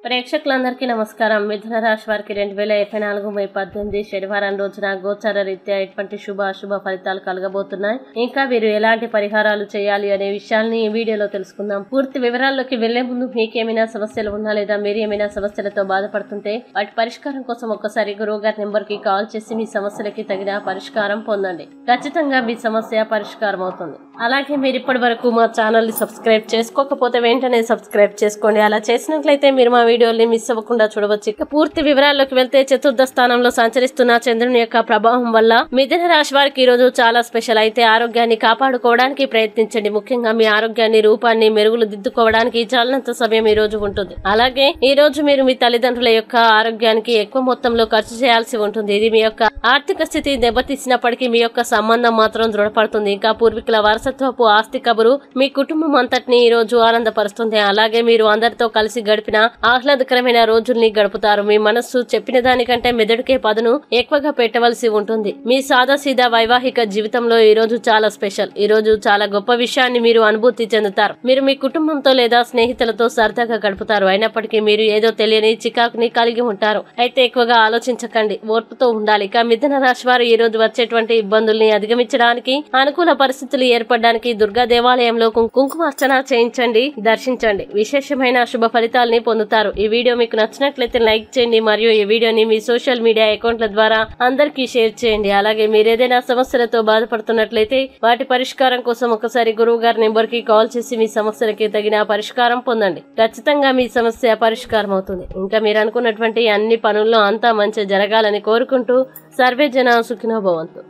ప్రేక్షకులందరికీ నమస్కారం. మిథున రాశి వారికి 2024 మే 18 శనివారం రోజున గోచార రీత్యా ఎటువంటి శుభ అశుభ ఫలితాలు కలగబోతున్నాయి, ఇంకా వీరు ఎలాంటి పరిహారాలు చేయాలి అనే విషయాల్ని ఈ వీడియోలో తెలుసుకుందాం. పూర్తి వివరాల్లోకి వెళ్లే ముందు మీకేమైనా సమస్యలు ఉన్నా లేదా మీరు ఏమైనా సమస్యలతో బాధపడుతుంటే వాటి పరిష్కారం కోసం ఒక్కసారి గురువు గారి నెంబర్ కి కాల్ చేసి మీ సమస్యలకి తగిన పరిష్కారం పొందండి. ఖచ్చితంగా మీ సమస్య పరిష్కారం అవుతుంది. అలాగే మీరు ఇప్పటి వరకు మా ఛానల్ ని సబ్స్క్రైబ్ చేసుకోకపోతే వెంటనే సబ్స్క్రైబ్ చేసుకోండి. అలా చేసినట్లయితే మీరు మా వీడియోని మిస్ అవ్వకుండా చూడవచ్చు. ఇక పూర్తి వివరాల్లోకి వెళ్తే చతుర్థ స్థానంలో సంచరిస్తున్న చంద్రుని యొక్క ప్రభావం వల్ల మిథున రాశి వారికి ఈ రోజు చాలా స్పెషల్. అయితే ఆరోగ్యాన్ని కాపాడుకోవడానికి ప్రయత్నించండి. ముఖ్యంగా మీ ఆరోగ్యాన్ని రూపాన్ని మెరుగులు దిద్దుకోవడానికి చాలినంత సమయం ఈ రోజు ఉంటుంది. అలాగే ఈ రోజు మీరు మీ తల్లిదండ్రుల యొక్క ఆరోగ్యానికి ఎక్కువ మొత్తంలో ఖర్చు చేయాల్సి ఉంటుంది. ఇది మీ యొక్క ఆర్థిక స్థితి దెబ్బతీసినప్పటికీ మీ యొక్క సంబంధం మాత్రం దృఢపడుతుంది. ఇంకా పూర్వీకుల వారసత్వపు ఆస్తి కబురు మీ కుటుంబం అంతటిని ఈ రోజు ఆనందపరుస్తుంది. అలాగే మీరు అందరితో కలిసి గడిపిన ఆహ్లాదకరమైన రోజుల్ని గడుపుతారు. మీ మనస్సు చెప్పిన దానికంటే మెదడుకే పదును ఎక్కువగా పెట్టవలసి ఉంటుంది. మీ సాదాసీదా వైవాహిక జీవితంలో ఈ రోజు చాలా స్పెషల్. ఈ రోజు చాలా గొప్ప విషయాన్ని మీరు అనుభూతి చెందుతారు. మీరు మీ కుటుంబంతో లేదా స్నేహితులతో సరదాగా గడుపుతారు. అయినప్పటికీ మీరు ఏదో తెలియని చికాకుని కలిగి ఉంటారు. అయితే ఎక్కువగా ఆలోచించకండి, ఓర్పుతో ఉండాలి. ఇక మిథున రాశి వారు ఈ రోజు వచ్చేటువంటి ఇబ్బందుల్ని అధిగమించడానికి, అనుకూల పరిస్థితులు ఏర్పడడానికి దుర్గా దేవాలయంలో కుంకుమార్చన చేయించండి, దర్శించండి. విశేషమైన శుభ ఫలితాలని పొందుతారు. ఈ వీడియో మీకు నచ్చినట్లయితే లైక్ చేయండి మరియు ఈ వీడియోని మీ సోషల్ మీడియా అకౌంట్ల ద్వారా అందరికీ షేర్ చేయండి. అలాగే మీరు ఏదైనా సమస్యలతో బాధపడుతున్నట్లయితే వాటి పరిష్కారం కోసం ఒకసారి గురువు గారి నెంబర్ కి కాల్ చేసి మీ సమస్యలకి తగిన పరిష్కారం పొందండి. ఖచ్చితంగా మీ సమస్య పరిష్కారం అవుతుంది. ఇంకా మీరు అనుకున్నటువంటి అన్ని పనుల్లో అంతా మంచి జరగాలని కోరుకుంటూ సర్వే జన సుఖినో భవంతు.